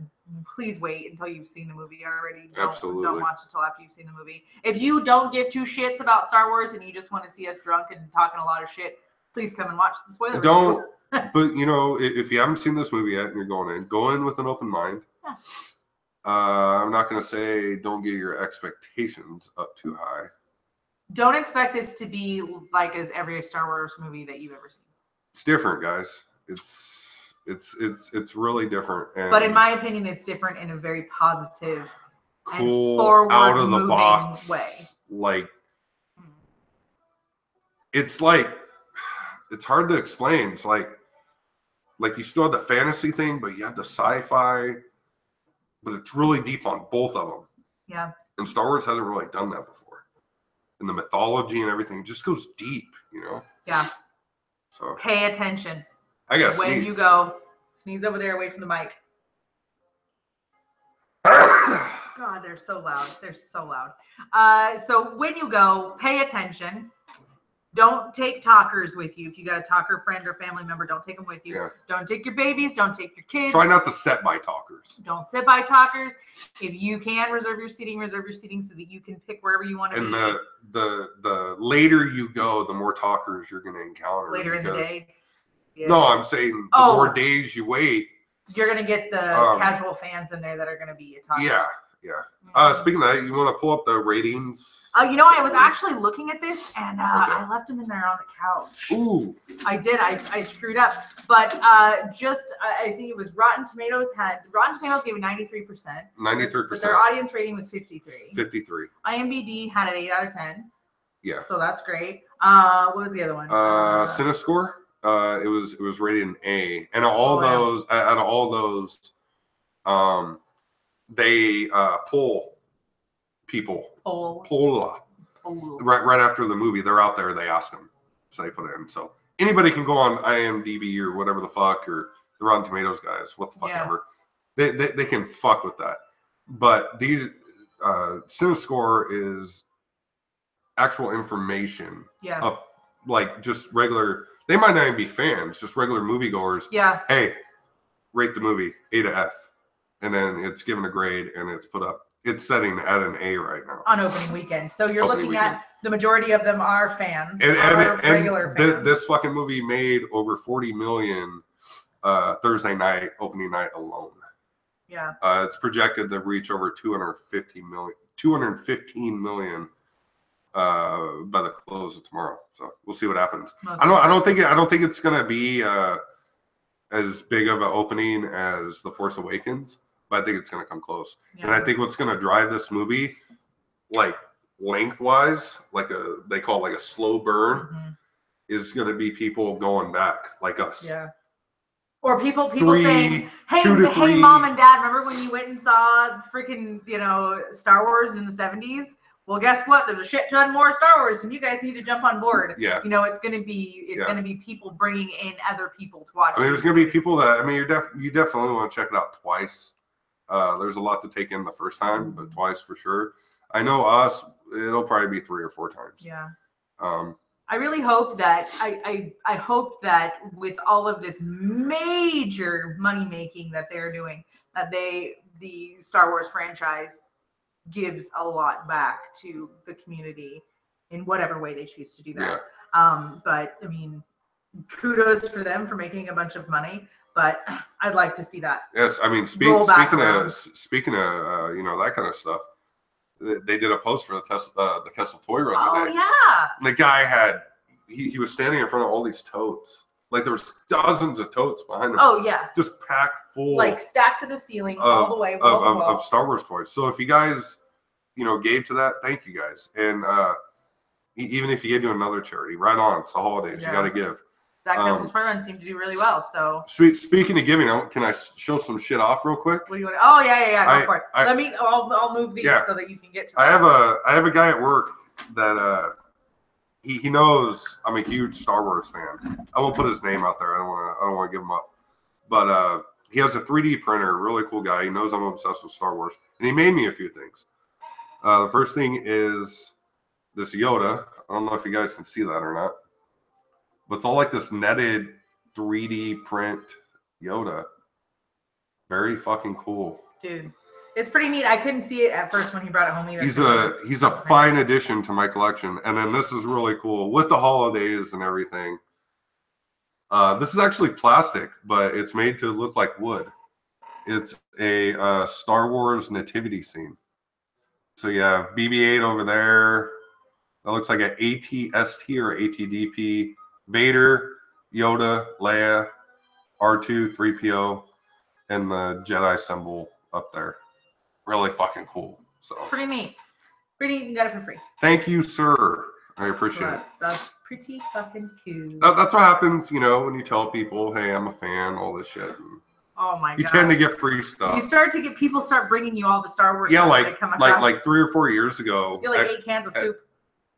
please wait until you've seen the movie already. Absolutely. Don't watch it till after you've seen the movie. If you don't give 2 shits about Star Wars and you just want to see us drunk and talking a lot of shit, please come and watch the spoiler review. But, if you haven't seen this movie yet and you're go in with an open mind. Yeah. I'm not going to say don't get your expectations up too high. Don't expect this to be like as every Star Wars movie that you've ever seen. It's different, guys. It's really different. But in my opinion, it's different in a very positive, cool, and forward out of the box way. It's hard to explain. It's like you still have the fantasy thing, but you have the sci-fi. But it's really deep on both of them. Yeah. And Star Wars hasn't really done that before. And the mythology and everything just goes deep, Yeah. So pay attention. I gotta when sneeze. You go. Sneeze over there away from the mic. God, they're so loud. They're so loud. So when you go, pay attention. Don't take talkers with you. If you got a talker friend or family member, don't take them with you. Yeah. Don't take your babies. Don't take your kids. Try not to sit by talkers. Don't sit by talkers. If you can, reserve your seating so that you can pick wherever you want to be. And the later you go, the more talkers you're going to encounter. Later in the day. Yeah. No, I'm saying the more days you wait. You're going to get the casual fans in there that are going to be talkers. Yeah. Yeah. Speaking of that, you want to pull up the ratings? You know, I was actually looking at this, and I left them in there on the couch. Ooh. I did. I screwed up. But I think it was Rotten Tomatoes gave it 93%. 93%. But their audience rating was 53. 53. IMDb had an 8 out of 10. Yeah. So that's great. What was the other one? CineScore. It was rated an A, and out of all those, they poll people. Right after the movie, they're out there. They ask them, so they put it in. So anybody can go on IMDb or whatever the fuck, or the Rotten Tomatoes guys, what the fuck ever. They can fuck with that. But these CineScore is actual information of like just regular. They might not even be fans, just regular moviegoers. Yeah. Hey, rate the movie A to F, and then it's given a grade and it's put up. It's setting at an A right now on opening weekend. So you're looking at the majority of them are fans, regular fans. This fucking movie made over 40 million Thursday night, opening night alone. Yeah. It's projected to reach over 215 million by the close of tomorrow. So we'll see what happens. I don't think it's gonna be as big of an opening as The Force Awakens. But I think it's going to come close. Yeah. And I think what's going to drive this movie, like lengthwise, they call it like a slow burn, is going to be people going back like us. Yeah. Or people saying, hey, mom and dad, remember when you went and saw freaking, Star Wars in the 70s? Well, guess what? There's a shit ton more Star Wars, and you guys need to jump on board. Yeah. It's going to be people bringing in other people to watch. There's going to be people that, you definitely want to check it out twice. There's a lot to take in the first time, but twice for sure. I know us, it'll probably be 3 or 4 times. Yeah. I really hope that I hope that with all of this major money making that they're doing, that the Star Wars franchise gives a lot back to the community in whatever way they choose to do that. Yeah. But kudos for them for making a bunch of money. But I'd like to see that. Yes, speaking of that kind of stuff, they did a post for the Kessel Toy Run today. Oh yeah. And the guy he was standing in front of all these totes. Like there was dozens of totes behind him. Oh yeah. Just packed full. Like stacked to the ceiling all the way. Of Star Wars toys. So if you guys, gave to that, thank you guys. And even if you gave to another charity, right on. It's the holidays. Yeah. You got to give. That Kessel Toy Run seemed to do really well. So speaking of giving, can I show some shit off real quick? What do you want? Oh yeah. Go for it. I'll move these so that you can get to. I have a guy at work that he knows I'm a huge Star Wars fan. I won't put his name out there. I don't want to give him up. But he has a 3D printer. Really cool guy. He knows I'm obsessed with Star Wars, and he made me a few things. The first thing is this Yoda. I don't know if you guys can see that or not. But it's all like this netted 3D print Yoda. Very fucking cool. Dude, it's pretty neat. I couldn't see it at first when he brought it home either. He's a fine addition to my collection. And then this is really cool with the holidays and everything. This is actually plastic, but it's made to look like wood. It's a Star Wars nativity scene. So you have BB-8 over there. That looks like an AT-ST or AT-DP. Vader, Yoda, Leia, R2, 3PO, and the Jedi symbol up there. Really fucking cool. So it's pretty neat. Pretty neat. You got it for free. Thank you, sir. I appreciate it. That's pretty fucking cool. That's what happens, when you tell people, hey, I'm a fan, all this shit. Oh my god. You tend to get free stuff. People start bringing you all the Star Wars stuff that come across. Like 3 or 4 years ago. You get 8 cans of soup.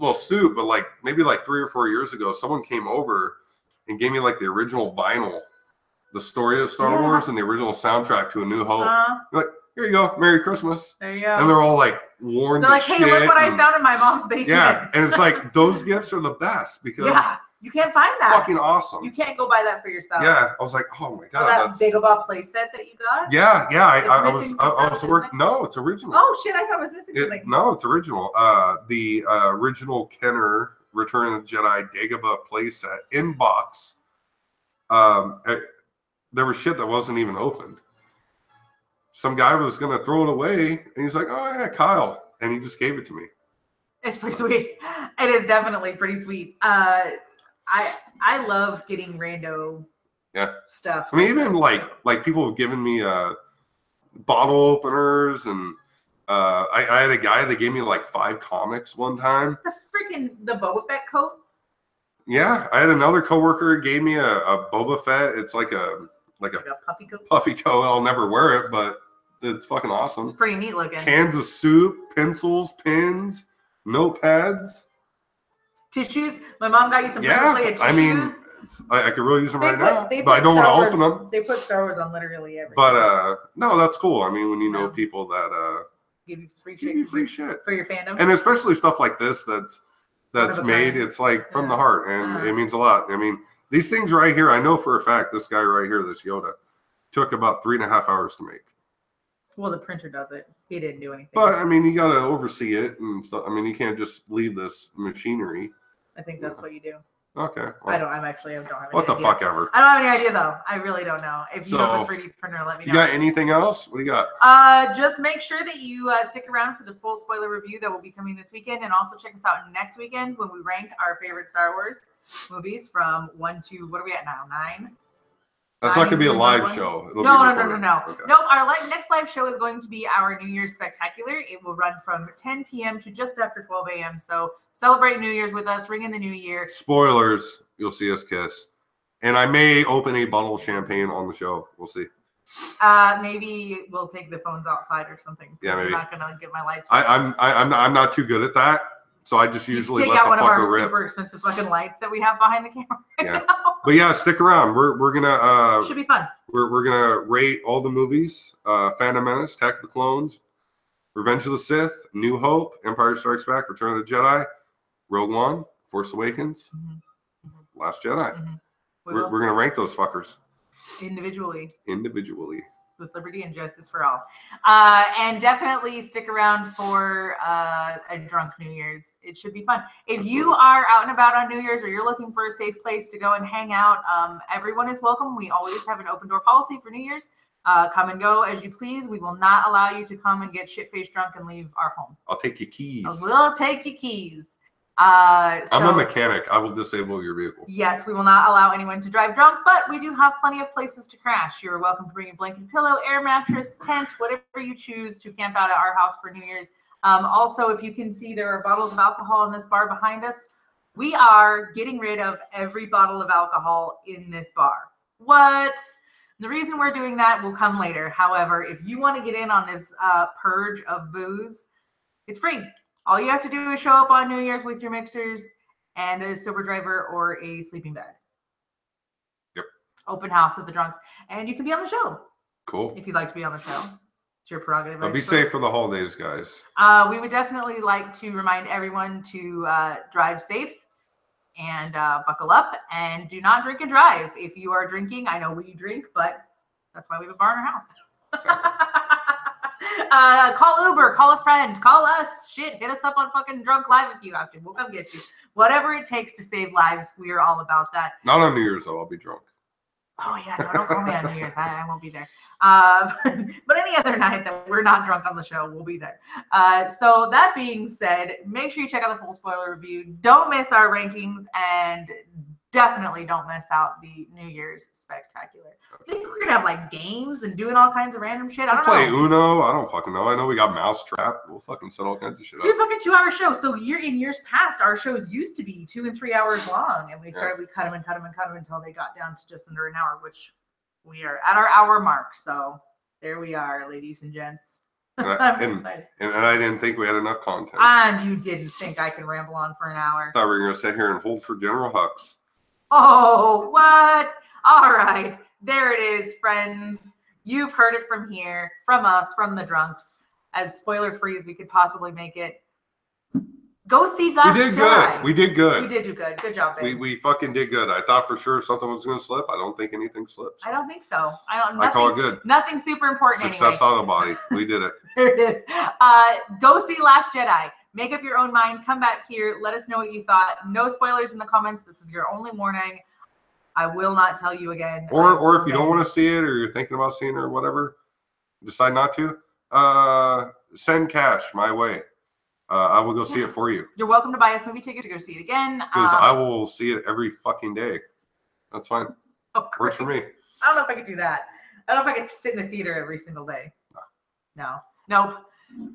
Well, soup, but maybe 3 or 4 years ago, someone came over and gave me the original vinyl, the story of Star Wars and the original soundtrack to A New Hope. Like, here you go, Merry Christmas. There you go. And they're all worn. They're like, hey, look what I found in my mom's basement. Yeah, and it's those gifts are the best because you can't find that. Fucking awesome. You can't go buy that for yourself. Yeah, I was like, oh my god, that's Dagobah playset that you got. Yeah. I was working. No, it's original. Oh shit, I thought I was missing something. No, it's original. The original Kenner Return of the Jedi Dagobah playset in box. There was shit that wasn't even opened. some guy was going to throw it away, and he's like, "Oh yeah, Kyle," and he just gave it to me. It's pretty sweet. It is definitely pretty sweet. I love getting rando stuff. I mean, even like people have given me bottle openers, and I had a guy that gave me like 5 comics one time. The Boba Fett coat. Yeah, I had another coworker gave me a Boba Fett. It's like a puffy coat. Puffy coat. I'll never wear it, but it's fucking awesome. It's pretty neat looking. Cans of soup, pencils, pins, notepads, tissues. My mom got you some tissues. I mean, I could really use them right now, but I don't want to open them. They put Star Wars on literally everything. But no, that's cool. I mean, when you know people that give you free shit for your fandom, and especially stuff like this that's made. It's like from the heart, and it means a lot. I mean, these things right here, I know for a fact this guy right here, this Yoda, took about 3.5 hours to make. Well, the printer does it. He didn't do anything. But I mean, you got to oversee it and stuff. I mean, you can't just leave this machinery. I think that's what you do. Okay. Well, I don't have any what the idea. fuck ever. I don't have any idea though. I really don't know. If you have a 3D printer, let me know. You got anything else? What do you got? Just make sure that you stick around for the full spoiler review that will be coming this weekend, and also check us out next weekend when we rank our favorite Star Wars movies from 1 to, what are we at now? 9? That's not going to be a live show. No. Okay. Nope. Our next live show is going to be our New Year's Spectacular. It will run from 10 p.m. to just after 12 a.m. So celebrate New Year's with us. Ring in the new year. Spoilers. You'll see us kiss. And I may open a bottle of champagne on the show. We'll see. Maybe we'll take the phones outside or something. Yeah, maybe. I'm not going to get my lights. I'm not too good at that. So I just usually take let out the one of our fucker rip. Super expensive fucking lights that we have behind the camera. Yeah. But yeah, stick around. We're gonna should be fun. We're gonna rate all the movies: Phantom Menace, Attack of the Clones, Revenge of the Sith, New Hope, Empire Strikes Back, Return of the Jedi, Rogue One, Force Awakens, Last Jedi. We're gonna rank those fuckers individually. With liberty and justice for all. And definitely stick around for a drunk New Year's. It should be fun. If you are out and about on New Year's, or you're looking for a safe place to go and hang out, everyone is welcome. We always have an open door policy for New Year's. Come and go as you please. We will not allow you to come and get shit-faced drunk and leave our home. I'll take your keys. We'll take your keys. I'm a mechanic. I will disable your vehicle. Yes, we will not allow anyone to drive drunk, but we do have plenty of places to crash. You're welcome to bring a blanket, pillow, air mattress, tent, whatever you choose to camp out at our house for New Year's. Also, if you can see, there are bottles of alcohol in this bar behind us. We are getting rid of every bottle of alcohol in this bar. What? The reason we're doing that will come later. However, if you want to get in on this purge of booze, it's free. All you have to do is show up on New Year's with your mixers and a sober driver or a sleeping bag. Yep. Open house of the drunks. And you can be on the show. Cool. If you'd like to be on the show. It's your prerogative. But be safe for the holidays, guys. We would definitely like to remind everyone to drive safe and buckle up and do not drink and drive. If you are drinking, I know we drink, but that's why we have a bar in our house. Exactly. Call Uber, call a friend, call us. Shit, hit us up on fucking Drunk Live if you have to. We'll come get you. Whatever it takes to save lives, we are all about that. Not on New Year's, though. I'll be drunk. Oh, yeah. No, don't call me on New Year's. I won't be there. But any other night that we're not drunk on the show, we'll be there. So that being said, make sure you check out the full spoiler review. Don't miss our rankings, and definitely don't miss out the New Year's Spectacular. I think we're going to have like games and doing all kinds of random shit. I don't play know. Uno. I don't fucking know. I know we got Mousetrap. We'll fucking set all kinds of shit up. It's a fucking 2-hour show. So in years past, our shows used to be 2 and 3 hours long, and we cut them until they got down to just under an hour, which we are at our hour mark. So there we are, ladies and gents. I'm excited. And I didn't think we had enough content. And you didn't think I can ramble on for an hour. I thought we were going to sit here and hold for General Hux. Oh, what? All right. There it is, friends. You've heard it from here, from us, from the drunks, as spoiler-free as we could possibly make it. Go see Last Jedi. We did good. We did do good. Good job, babe. We fucking did good. I thought for sure something was going to slip. I don't think anything slips. I don't think so. I call it good. Nothing super important Success anyway. out of body. We did it. There it is. Go see Last Jedi. Make up your own mind. Come back here. Let us know what you thought. No spoilers in the comments. This is your only warning. I will not tell you again. Or if you don't want to see it, or you're thinking about seeing it or whatever, decide not to, send cash my way. I will go see it for you. You're welcome to buy us movie tickets to go see it again. Because I will see it every fucking day. That's fine. Oh, works for me. I don't know if I could do that. I don't know if I could sit in the theater every single day. No. Nope.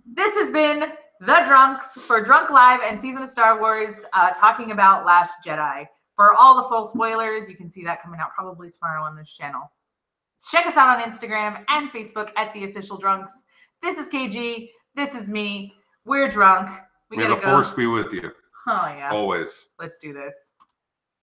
This has been The Drunks for Drunk Live and Season of Star Wars, talking about Last Jedi. For all the full spoilers, you can see that coming out probably tomorrow on this channel. Check us out on Instagram and Facebook at The Official Drunks. This is KG. This is me. We're drunk. May the force be with you. Oh, yeah. Always. Let's do this.